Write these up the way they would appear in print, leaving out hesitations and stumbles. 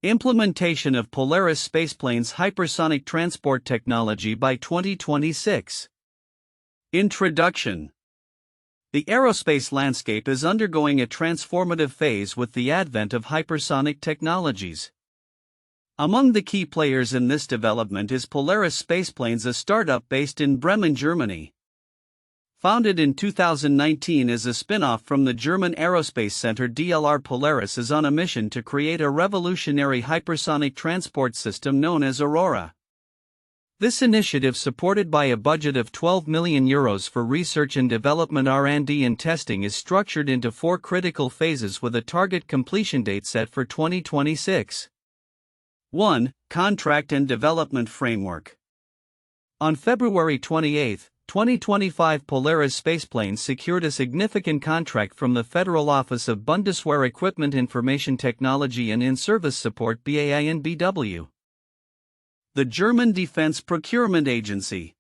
Implementation of Polaris Spaceplanes Hypersonic Transport Technology by 2026. Introduction. The aerospace landscape is undergoing a transformative phase with the advent of hypersonic technologies. Among the key players in this development is Polaris Spaceplanes, a startup based in Bremen, Germany. Founded in 2019 as a spin-off from the German Aerospace Center, DLR Polaris is on a mission to create a revolutionary hypersonic transport system known as AURORA. This initiative, supported by a budget of €12 million for research and development, R&D and testing, is structured into 4 critical phases with a target completion date set for 2026. 1. Contract and Development Framework. On February 28, 2025, Polaris Spaceplanes secured a significant contract from the Federal Office of Bundeswehr Equipment Information Technology and In-Service Support BAAINBw, the German Defense Procurement Agency.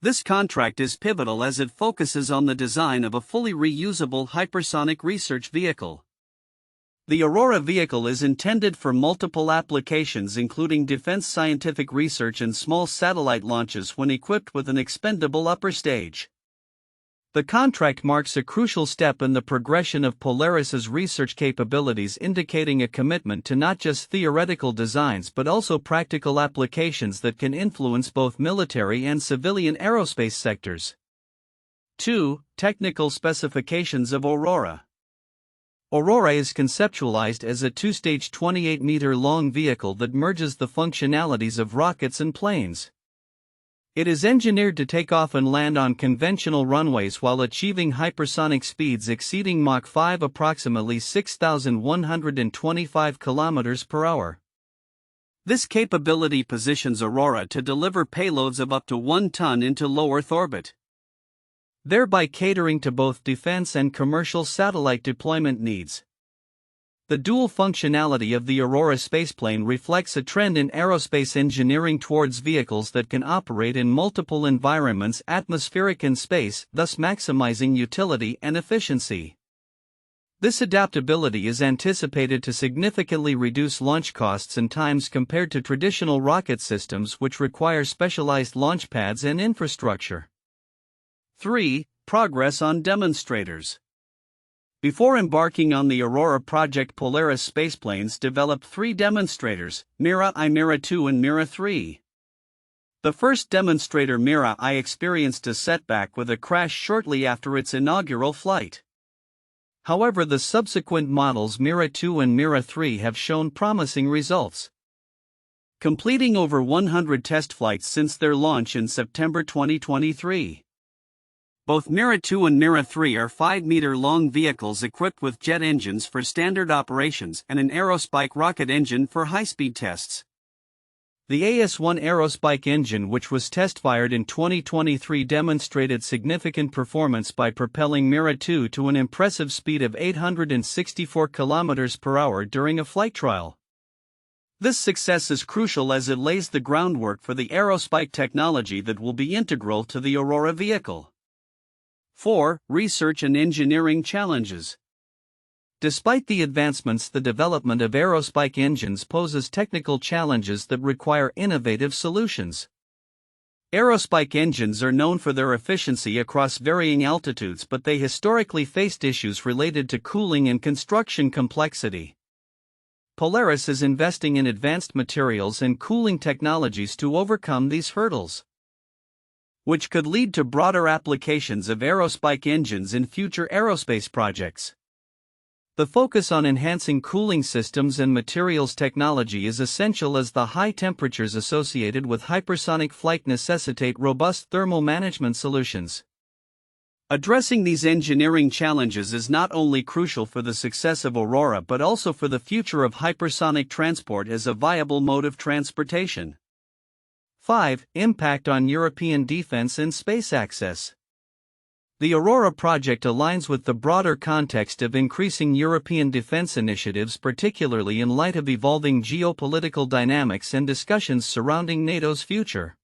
This contract is pivotal as it focuses on the design of a fully reusable hypersonic research vehicle. The AURORA vehicle is intended for multiple applications, including defense scientific research and small satellite launches when equipped with an expendable upper stage. The contract marks a crucial step in the progression of Polaris's research capabilities, indicating a commitment to not just theoretical designs but also practical applications that can influence both military and civilian aerospace sectors. 2. Technical specifications of AURORA. AURORA is conceptualized as a 2-stage 28-meter-long vehicle that merges the functionalities of rockets and planes. It is engineered to take off and land on conventional runways while achieving hypersonic speeds exceeding Mach 5, approximately 6,125 km per hour. This capability positions AURORA to deliver payloads of up to 1 ton into low Earth orbit, thereby catering to both defense and commercial satellite deployment needs. The dual functionality of the AURORA spaceplane reflects a trend in aerospace engineering towards vehicles that can operate in multiple environments, atmospheric and space, thus maximizing utility and efficiency. This adaptability is anticipated to significantly reduce launch costs and times compared to traditional rocket systems, which require specialized launch pads and infrastructure. 3. Progress on demonstrators. Before embarking on the AURORA project, Polaris Spaceplanes developed 3 demonstrators, Mira I, Mira 2 and Mira 3. The first demonstrator, Mira I, experienced a setback with a crash shortly after its inaugural flight. However, the subsequent models Mira 2 and Mira 3 have shown promising results, completing over 100 test flights since their launch in September 2023. Both Mira 2 and Mira 3 are 5-meter-long vehicles equipped with jet engines for standard operations and an aerospike rocket engine for high-speed tests. The AS-1 aerospike engine, which was test-fired in 2023, demonstrated significant performance by propelling Mira 2 to an impressive speed of 864 km per hour during a flight trial. This success is crucial as it lays the groundwork for the aerospike technology that will be integral to the AURORA vehicle. 4. Research and engineering challenges. Despite the advancements, the development of aerospike engines poses technical challenges that require innovative solutions. Aerospike engines are known for their efficiency across varying altitudes, but they historically faced issues related to cooling and construction complexity. Polaris is investing in advanced materials and cooling technologies to overcome these hurdles, which could lead to broader applications of aerospike engines in future aerospace projects. The focus on enhancing cooling systems and materials technology is essential, as the high temperatures associated with hypersonic flight necessitate robust thermal management solutions. Addressing these engineering challenges is not only crucial for the success of AURORA but also for the future of hypersonic transport as a viable mode of transportation. 5. Impact on European defense and space access. The AURORA project aligns with the broader context of increasing European defense initiatives, particularly in light of evolving geopolitical dynamics and discussions surrounding NATO's future.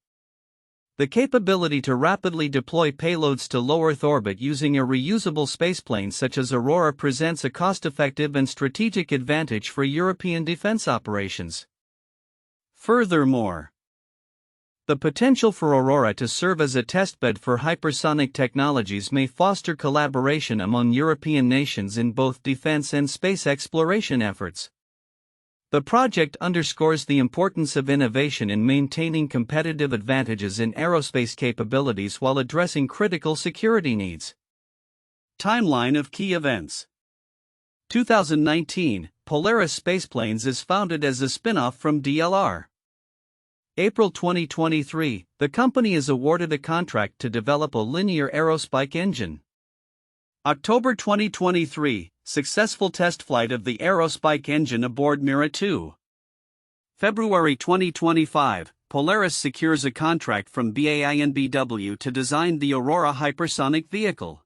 The capability to rapidly deploy payloads to low Earth orbit using a reusable spaceplane such as AURORA presents a cost-effective and strategic advantage for European defense operations. Furthermore, the potential for AURORA to serve as a testbed for hypersonic technologies may foster collaboration among European nations in both defense and space exploration efforts. The project underscores the importance of innovation in maintaining competitive advantages in aerospace capabilities while addressing critical security needs. Timeline of key events. 2019, Polaris Spaceplanes is founded as a spin-off from DLR. April 2023, the company is awarded a contract to develop a linear aerospike engine. October 2023, successful test flight of the aerospike engine aboard Mira 2. February 2025, Polaris secures a contract from BAAINBw to design the AURORA hypersonic vehicle.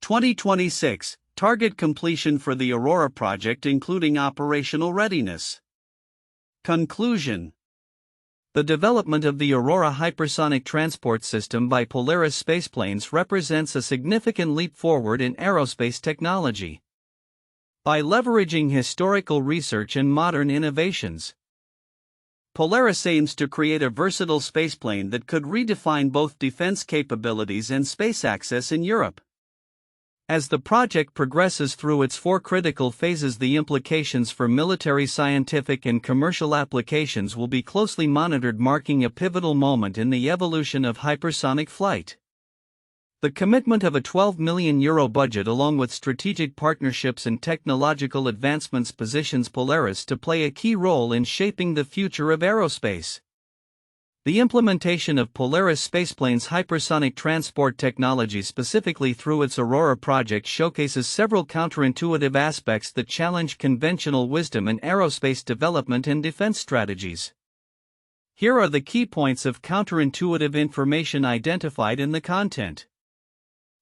2026, target completion for the AURORA project including operational readiness. Conclusion. The development of the AURORA hypersonic transport system by Polaris Spaceplanes represents a significant leap forward in aerospace technology. By leveraging historical research and modern innovations, Polaris aims to create a versatile spaceplane that could redefine both defense capabilities and space access in Europe. As the project progresses through its 4 critical phases, the implications for military, scientific, and commercial applications will be closely monitored, marking a pivotal moment in the evolution of hypersonic flight. The commitment of a €12 million budget along with strategic partnerships and technological advancements positions Polaris to play a key role in shaping the future of aerospace. The implementation of Polaris Spaceplanes' hypersonic transport technology, specifically through its AURORA project, showcases several counterintuitive aspects that challenge conventional wisdom in aerospace development and defense strategies. Here are the key points of counterintuitive information identified in the content.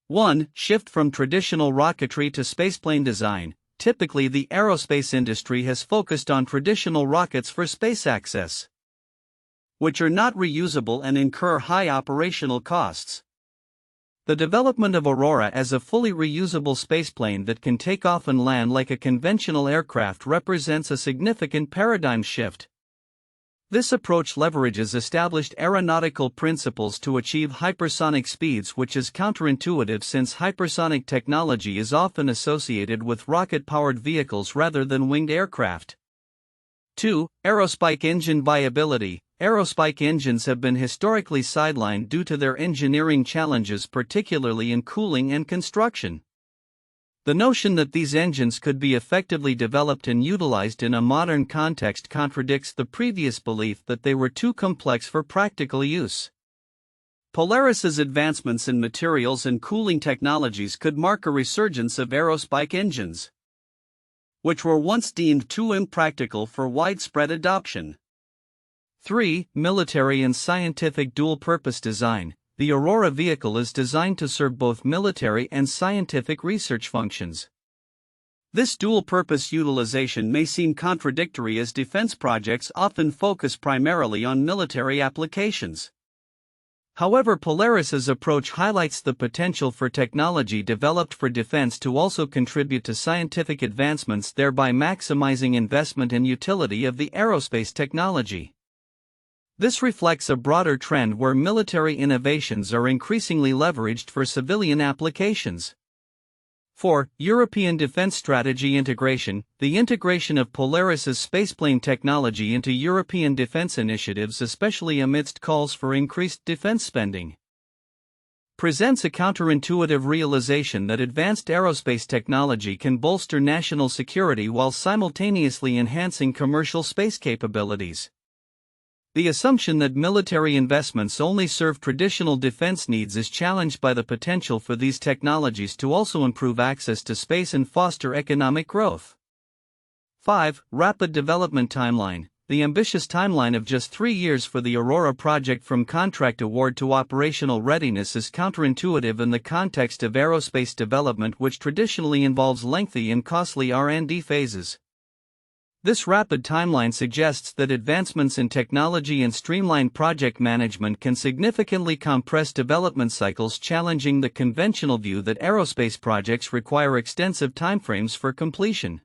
1. Shift from traditional rocketry to spaceplane design. Typically, the aerospace industry has focused on traditional rockets for space access, which are not reusable and incur high operational costs. The development of AURORA as a fully reusable spaceplane that can take off and land like a conventional aircraft represents a significant paradigm shift. This approach leverages established aeronautical principles to achieve hypersonic speeds, which is counterintuitive since hypersonic technology is often associated with rocket-powered vehicles rather than winged aircraft. 2. Aerospike engine viability. Aerospike engines have been historically sidelined due to their engineering challenges, particularly in cooling and construction. The notion that these engines could be effectively developed and utilized in a modern context contradicts the previous belief that they were too complex for practical use. Polaris's advancements in materials and cooling technologies could mark a resurgence of aerospike engines, which were once deemed too impractical for widespread adoption. 3. Military and scientific dual-purpose design. The AURORA vehicle is designed to serve both military and scientific research functions. This dual-purpose utilization may seem contradictory as defense projects often focus primarily on military applications. However, Polaris's approach highlights the potential for technology developed for defense to also contribute to scientific advancements, thereby maximizing investment and utility of the aerospace technology. This reflects a broader trend where military innovations are increasingly leveraged for civilian applications. 4. European defense strategy integration. The integration of Polaris's spaceplane technology into European defense initiatives, especially amidst calls for increased defense spending, presents a counterintuitive realization that advanced aerospace technology can bolster national security while simultaneously enhancing commercial space capabilities. The assumption that military investments only serve traditional defense needs is challenged by the potential for these technologies to also improve access to space and foster economic growth. 5. Rapid development timeline. The ambitious timeline of just 3 years for the AURORA project from contract award to operational readiness is counterintuitive in the context of aerospace development, which traditionally involves lengthy and costly R&D phases. This rapid timeline suggests that advancements in technology and streamlined project management can significantly compress development cycles, challenging the conventional view that aerospace projects require extensive timeframes for completion.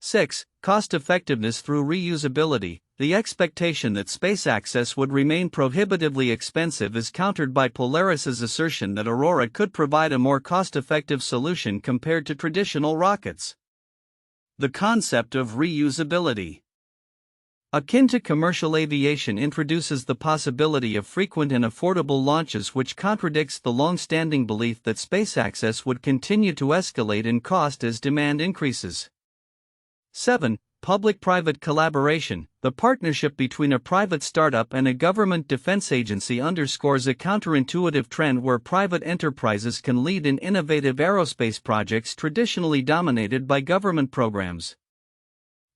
6. Cost-effectiveness through reusability. The expectation that space access would remain prohibitively expensive is countered by Polaris's assertion that AURORA could provide a more cost-effective solution compared to traditional rockets. The concept of reusability, akin to commercial aviation, introduces the possibility of frequent and affordable launches, which contradicts the long-standing belief that space access would continue to escalate in cost as demand increases. 7. Public-private collaboration. The partnership between a private startup and a government defense agency underscores a counterintuitive trend where private enterprises can lead in innovative aerospace projects traditionally dominated by government programs.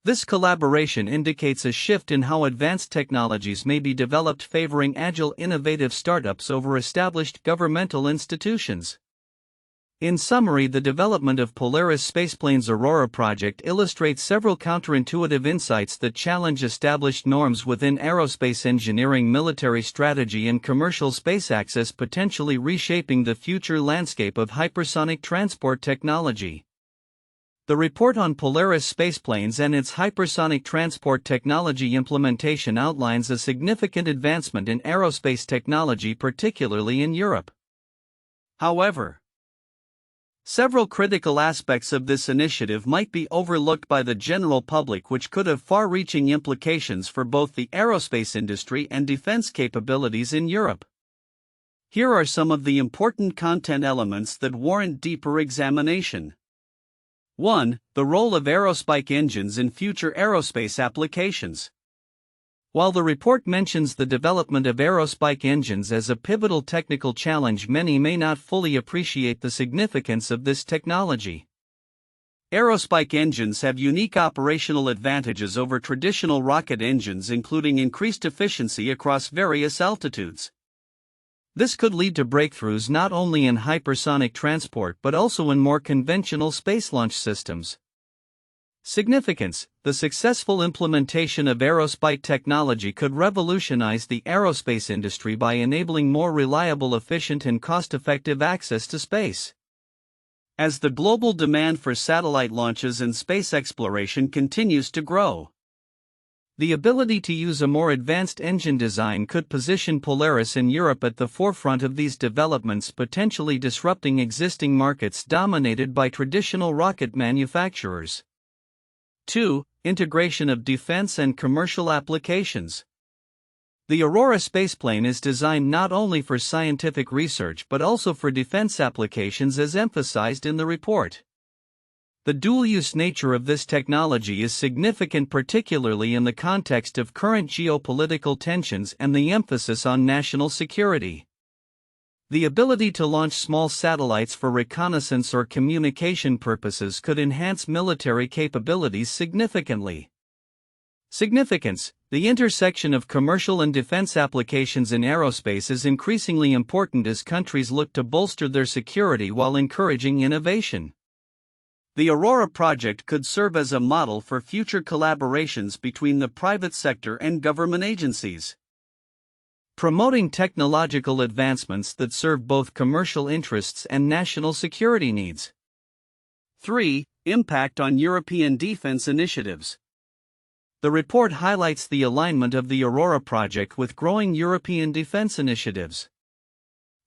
This collaboration indicates a shift in how advanced technologies may be developed, favoring agile, innovative startups over established governmental institutions. In summary, the development of Polaris Spaceplanes' AURORA project illustrates several counterintuitive insights that challenge established norms within aerospace engineering, military strategy, and commercial space access, potentially reshaping the future landscape of hypersonic transport technology. The report on Polaris Spaceplanes and its hypersonic transport technology implementation outlines a significant advancement in aerospace technology, particularly in Europe. However, several critical aspects of this initiative might be overlooked by the general public, which could have far-reaching implications for both the aerospace industry and defense capabilities in Europe. Here are some of the important content elements that warrant deeper examination. 1. The role of aerospike engines in future aerospace applications. While the report mentions the development of aerospike engines as a pivotal technical challenge, many may not fully appreciate the significance of this technology. Aerospike engines have unique operational advantages over traditional rocket engines, including increased efficiency across various altitudes. This could lead to breakthroughs not only in hypersonic transport but also in more conventional space launch systems. Significance: the successful implementation of aerospike technology could revolutionize the aerospace industry by enabling more reliable, efficient, and cost-effective access to space. As the global demand for satellite launches and space exploration continues to grow, the ability to use a more advanced engine design could position Polaris in Europe at the forefront of these developments, potentially disrupting existing markets dominated by traditional rocket manufacturers. 2. Integration of defense and commercial applications. The AURORA spaceplane is designed not only for scientific research but also for defense applications, as emphasized in the report. The dual-use nature of this technology is significant, particularly in the context of current geopolitical tensions and the emphasis on national security. The ability to launch small satellites for reconnaissance or communication purposes could enhance military capabilities significantly. Significance: the intersection of commercial and defense applications in aerospace is increasingly important as countries look to bolster their security while encouraging innovation. The AURORA project could serve as a model for future collaborations between the private sector and government agencies, promoting technological advancements that serve both commercial interests and national security needs. 3. Impact on European defense initiatives. The report highlights the alignment of the AURORA project with growing European defense initiatives.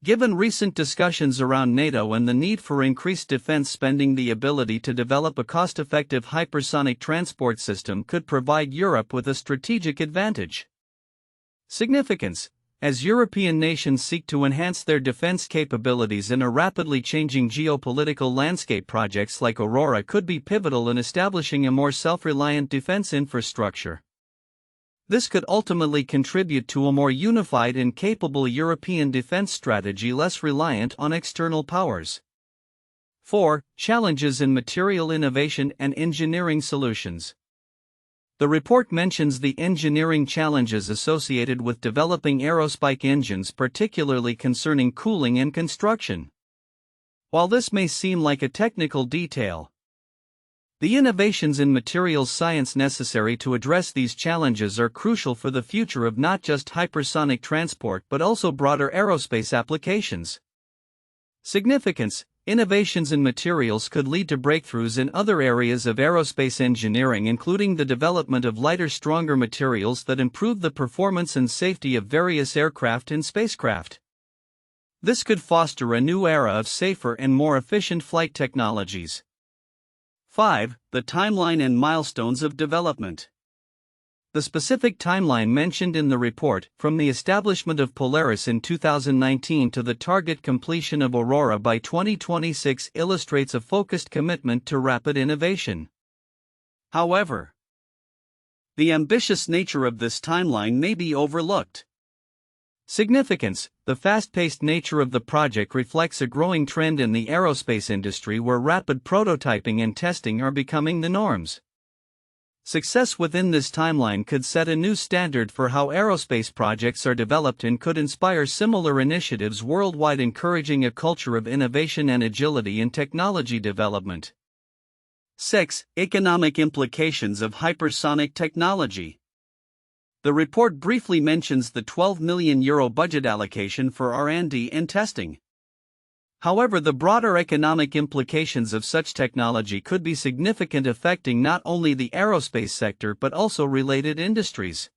Given recent discussions around NATO and the need for increased defense spending, the ability to develop a cost-effective hypersonic transport system could provide Europe with a strategic advantage. Significance: as European nations seek to enhance their defense capabilities in a rapidly changing geopolitical landscape, projects like AURORA could be pivotal in establishing a more self-reliant defense infrastructure. This could ultimately contribute to a more unified and capable European defense strategy, less reliant on external powers. 4. Challenges in material innovation and engineering solutions. The report mentions the engineering challenges associated with developing aerospike engines, particularly concerning cooling and construction. While this may seem like a technical detail, The innovations in materials science necessary to address these challenges are crucial for the future of not just hypersonic transport but also broader aerospace applications. Significance: innovations in materials could lead to breakthroughs in other areas of aerospace engineering, including the development of lighter, stronger materials that improve the performance and safety of various aircraft and spacecraft. This could foster a new era of safer and more efficient flight technologies. 5. The timeline and milestones of development. The specific timeline mentioned in the report, from the establishment of Polaris in 2019 to the target completion of AURORA by 2026, illustrates a focused commitment to rapid innovation. However, the ambitious nature of this timeline may be overlooked. Significance: the fast-paced nature of the project reflects a growing trend in the aerospace industry where rapid prototyping and testing are becoming the norms. Success within this timeline could set a new standard for how aerospace projects are developed and could inspire similar initiatives worldwide, encouraging a culture of innovation and agility in technology development. 6. Economic implications of hypersonic technology. The report briefly mentions the €12 million budget allocation for R&D and testing. However, the broader economic implications of such technology could be significant, affecting not only the aerospace sector but also related industries.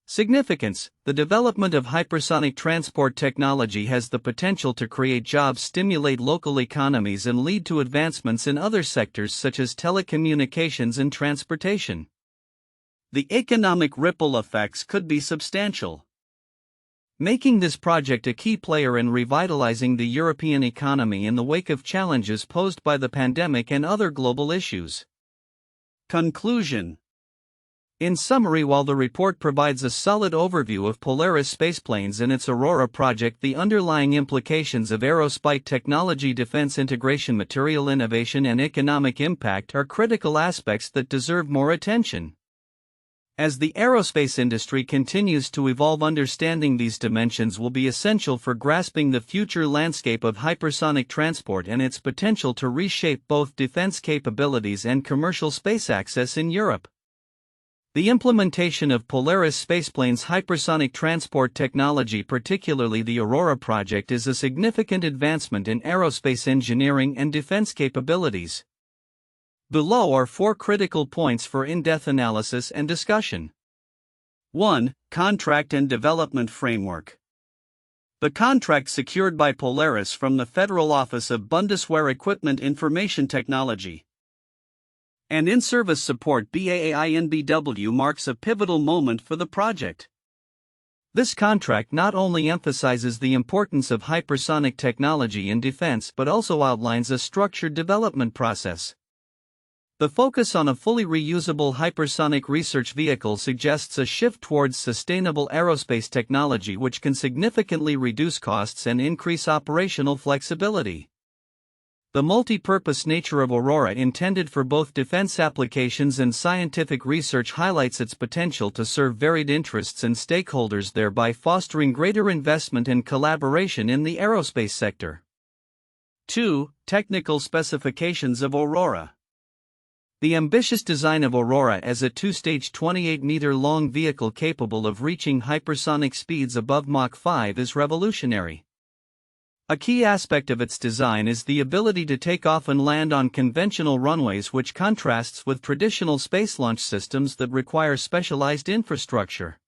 Significance: the development of hypersonic transport technology has the potential to create jobs, stimulate local economies, and lead to advancements in other sectors such as telecommunications and transportation. The economic ripple effects could be substantial, making this project a key player in revitalizing the European economy in the wake of challenges posed by the pandemic and other global issues. Conclusion. In summary, while the report provides a solid overview of Polaris Spaceplanes and its AURORA project, the underlying implications of aerospike technology, defense integration, material innovation, and economic impact are critical aspects that deserve more attention. As the aerospace industry continues to evolve, understanding these dimensions will be essential for grasping the future landscape of hypersonic transport and its potential to reshape both defense capabilities and commercial space access in Europe. The implementation of Polaris Spaceplanes' hypersonic transport technology, particularly the AURORA project, is a significant advancement in aerospace engineering and defense capabilities. Below are 4 critical points for in-depth analysis and discussion. 1. Contract and development framework. The contract secured by Polaris from the Federal Office of Bundeswehr Equipment Information Technology and in-service support BAAINBw marks a pivotal moment for the project. This contract not only emphasizes the importance of hypersonic technology in defense but also outlines a structured development process. The focus on a fully reusable hypersonic research vehicle suggests a shift towards sustainable aerospace technology, which can significantly reduce costs and increase operational flexibility. The multi-purpose nature of AURORA, intended for both defense applications and scientific research, highlights its potential to serve varied interests and stakeholders, thereby fostering greater investment and collaboration in the aerospace sector. 2. Technical specifications of AURORA. The ambitious design of AURORA as a 2-stage 28-meter-long vehicle capable of reaching hypersonic speeds above Mach 5 is revolutionary. A key aspect of its design is the ability to take off and land on conventional runways, which contrasts with traditional space launch systems that require specialized infrastructure.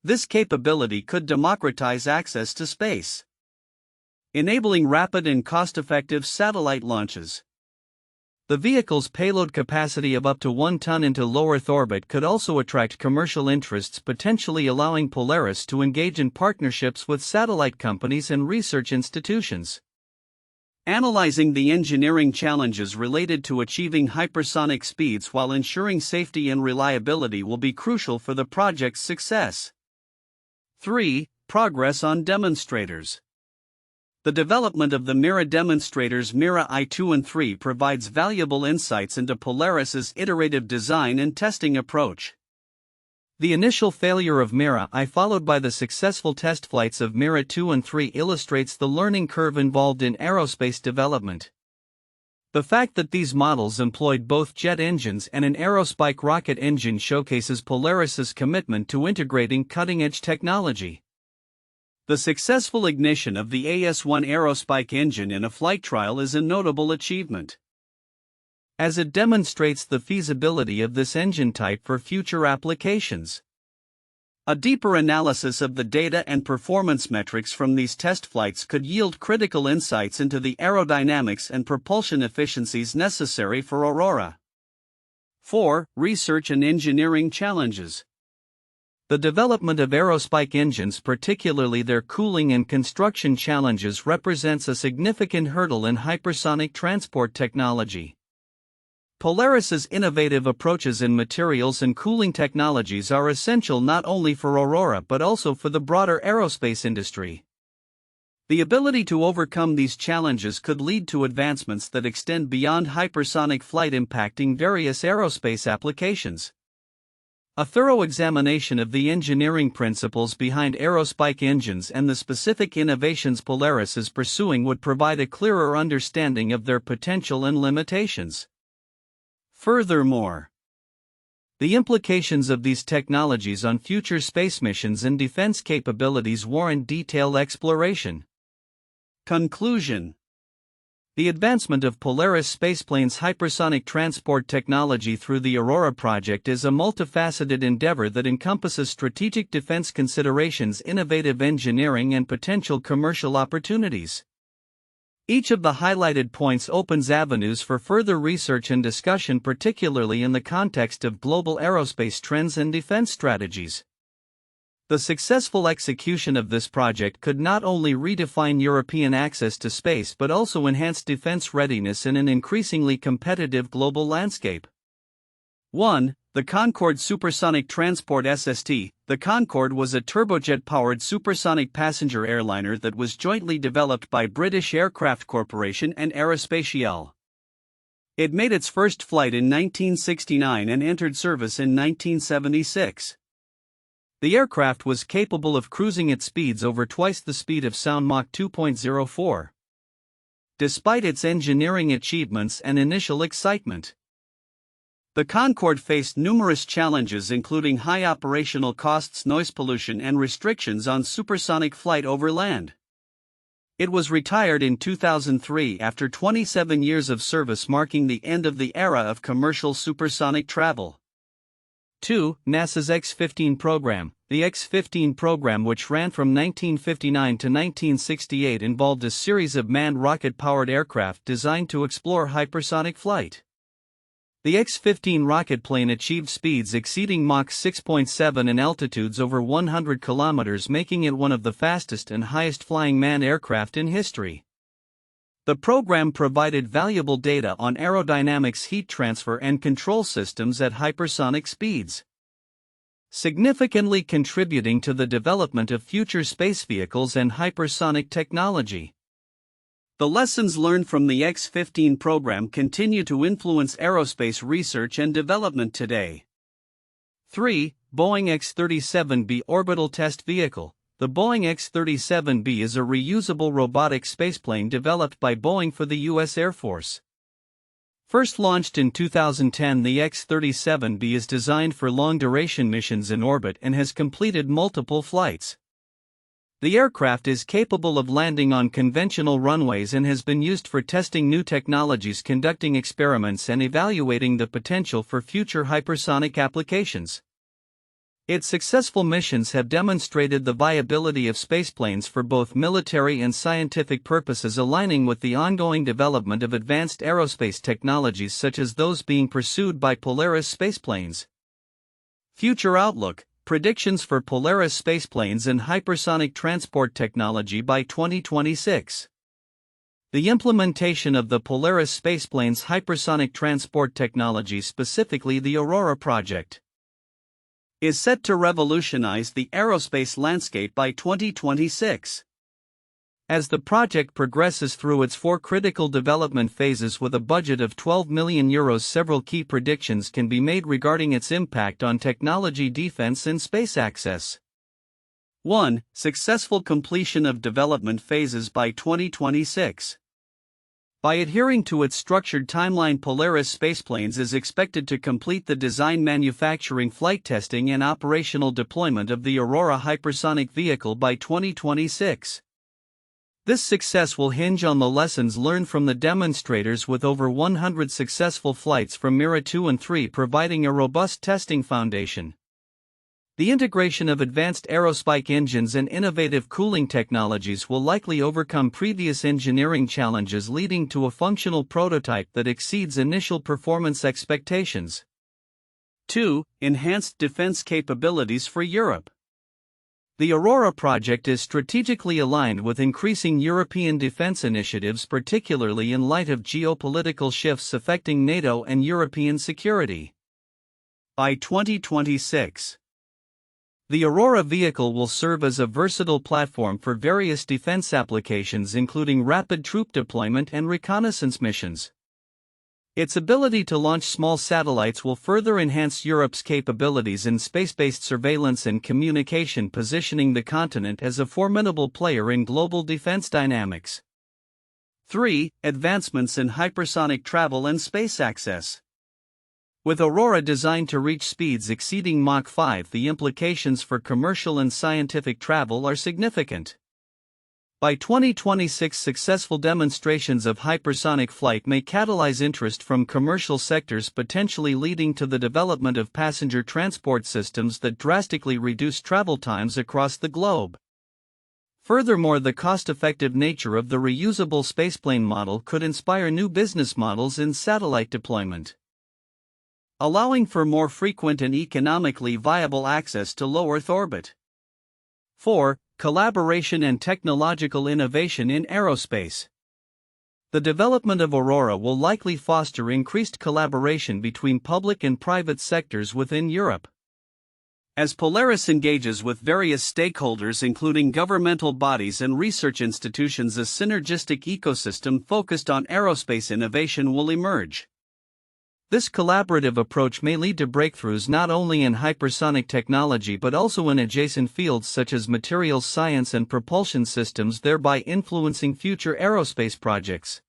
This capability could democratize access to space, enabling rapid and cost-effective satellite launches. The vehicle's payload capacity of up to 1 ton into low Earth orbit could also attract commercial interests, potentially allowing Polaris to engage in partnerships with satellite companies and research institutions. Analyzing the engineering challenges related to achieving hypersonic speeds while ensuring safety and reliability will be crucial for the project's success. 3. Progress on demonstrators. The development of the Mira demonstrators Mira I2 and 3 provides valuable insights into Polaris's iterative design and testing approach. The initial failure of Mira I, followed by the successful test flights of Mira 2 and 3, illustrates the learning curve involved in aerospace development. The fact that these models employed both jet engines and an aerospike rocket engine showcases Polaris's commitment to integrating cutting-edge technology. The successful ignition of the AS-1 aerospike engine in a flight trial is a notable achievement, as it demonstrates the feasibility of this engine type for future applications. A deeper analysis of the data and performance metrics from these test flights could yield critical insights into the aerodynamics and propulsion efficiencies necessary for AURORA. 4. Research and engineering challenges. The development of aerospike engines, particularly their cooling and construction challenges, represents a significant hurdle in hypersonic transport technology. Polaris's innovative approaches in materials and cooling technologies are essential not only for AURORA but also for the broader aerospace industry. The ability to overcome these challenges could lead to advancements that extend beyond hypersonic flight, impacting various aerospace applications. A thorough examination of the engineering principles behind aerospike engines and the specific innovations Polaris is pursuing would provide a clearer understanding of their potential and limitations. Furthermore, the implications of these technologies on future space missions and defense capabilities warrant detailed exploration. Conclusion. The advancement of Polaris Spaceplanes' hypersonic transport technology through the AURORA project is a multifaceted endeavor that encompasses strategic defense considerations, innovative engineering, and potential commercial opportunities. Each of the highlighted points opens avenues for further research and discussion, particularly in the context of global aerospace trends and defense strategies. The successful execution of this project could not only redefine European access to space but also enhance defense readiness in an increasingly competitive global landscape. 1. The Concorde Supersonic Transport SST. The Concorde was a turbojet-powered supersonic passenger airliner that was jointly developed by British Aircraft Corporation and Aerospatiale. It made its first flight in 1969 and entered service in 1976. The aircraft was capable of cruising at speeds over twice the speed of sound, Mach 2.04. Despite its engineering achievements and initial excitement, the Concorde faced numerous challenges, including high operational costs, noise pollution, and restrictions on supersonic flight over land. It was retired in 2003 after 27 years of service, marking the end of the era of commercial supersonic travel. 2. NASA's X-15 program. The X-15 program, which ran from 1959 to 1968, involved a series of manned rocket-powered aircraft designed to explore hypersonic flight. The X-15 rocket plane achieved speeds exceeding Mach 6.7 and altitudes over 100 kilometers, making it one of the fastest and highest-flying manned aircraft in history. The program provided valuable data on aerodynamics, heat transfer, and control systems at hypersonic speeds, significantly contributing to the development of future space vehicles and hypersonic technology. The lessons learned from the X-15 program continue to influence aerospace research and development today. 3. Boeing X-37B Orbital Test Vehicle. The Boeing X-37B is a reusable robotic spaceplane developed by Boeing for the U.S. Air Force. First launched in 2010, the X-37B is designed for long-duration missions in orbit and has completed multiple flights. The aircraft is capable of landing on conventional runways and has been used for testing new technologies, conducting experiments, and evaluating the potential for future hypersonic applications. Its successful missions have demonstrated the viability of spaceplanes for both military and scientific purposes, aligning with the ongoing development of advanced aerospace technologies such as those being pursued by Polaris Spaceplanes. Future outlook. Predictions for Polaris Spaceplanes and hypersonic transport technology by 2026. The implementation of the Polaris Spaceplanes hypersonic transport technology, specifically the AURORA project, is set to revolutionize the aerospace landscape by 2026. As the project progresses through its 4 critical development phases with a budget of €12 million, several key predictions can be made regarding its impact on technology, defense, and space access. 1. Successful completion of development phases by 2026. By adhering to its structured timeline, Polaris Spaceplanes is expected to complete the design, manufacturing, flight testing, and operational deployment of the AURORA hypersonic vehicle by 2026. This success will hinge on the lessons learned from the demonstrators, with over 100 successful flights from Mira 2 and 3 providing a robust testing foundation. The integration of advanced aerospike engines and innovative cooling technologies will likely overcome previous engineering challenges, leading to a functional prototype that exceeds initial performance expectations. 2. Enhanced defense capabilities for Europe. The AURORA project is strategically aligned with increasing European defense initiatives, particularly in light of geopolitical shifts affecting NATO and European security. By 2026, the AURORA vehicle will serve as a versatile platform for various defense applications, including rapid troop deployment and reconnaissance missions. Its ability to launch small satellites will further enhance Europe's capabilities in space-based surveillance and communication, positioning the continent as a formidable player in global defense dynamics. 3. Advancements in hypersonic travel and space access. With AURORA designed to reach speeds exceeding Mach 5, the implications for commercial and scientific travel are significant. By 2026, successful demonstrations of hypersonic flight may catalyze interest from commercial sectors, potentially leading to the development of passenger transport systems that drastically reduce travel times across the globe. Furthermore, the cost-effective nature of the reusable spaceplane model could inspire new business models in satellite deployment, allowing for more frequent and economically viable access to low Earth orbit. 4. Collaboration and technological innovation in aerospace. The development of AURORA will likely foster increased collaboration between public and private sectors within Europe. As Polaris engages with various stakeholders, including governmental bodies and research institutions, a synergistic ecosystem focused on aerospace innovation will emerge. This collaborative approach may lead to breakthroughs not only in hypersonic technology but also in adjacent fields such as materials science and propulsion systems, thereby influencing future aerospace projects.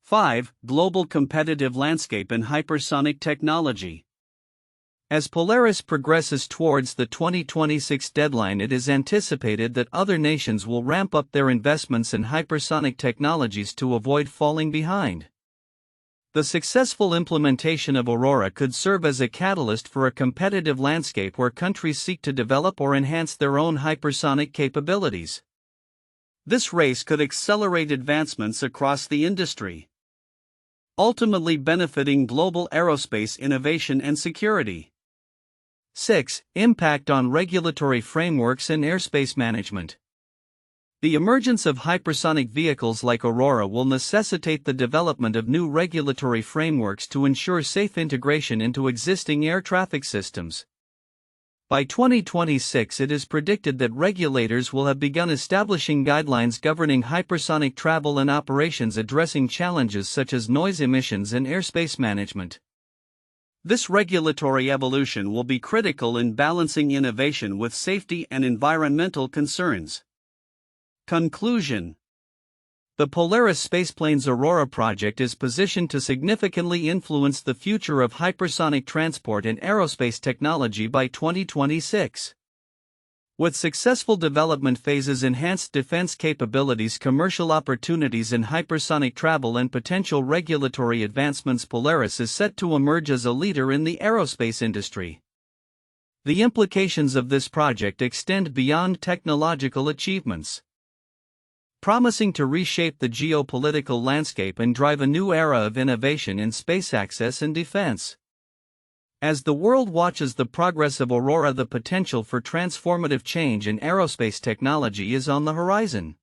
5. Global competitive landscape in hypersonic technology. As Polaris progresses towards the 2026 deadline, it is anticipated that other nations will ramp up their investments in hypersonic technologies to avoid falling behind. The successful implementation of AURORA could serve as a catalyst for a competitive landscape where countries seek to develop or enhance their own hypersonic capabilities. This race could accelerate advancements across the industry, ultimately benefiting global aerospace innovation and security. 6. Impact on regulatory frameworks and airspace management. The emergence of hypersonic vehicles like AURORA will necessitate the development of new regulatory frameworks to ensure safe integration into existing air traffic systems. By 2026, it is predicted that regulators will have begun establishing guidelines governing hypersonic travel and operations, addressing challenges such as noise emissions and airspace management. This regulatory evolution will be critical in balancing innovation with safety and environmental concerns. Conclusion. The Polaris Spaceplanes AURORA project is positioned to significantly influence the future of hypersonic transport and aerospace technology by 2026. With successful development phases, enhanced defense capabilities, commercial opportunities in hypersonic travel, and potential regulatory advancements, Polaris is set to emerge as a leader in the aerospace industry. The implications of this project extend beyond technological achievements, promising to reshape the geopolitical landscape and drive a new era of innovation in space access and defense. As the world watches the progress of AURORA, the potential for transformative change in aerospace technology is on the horizon.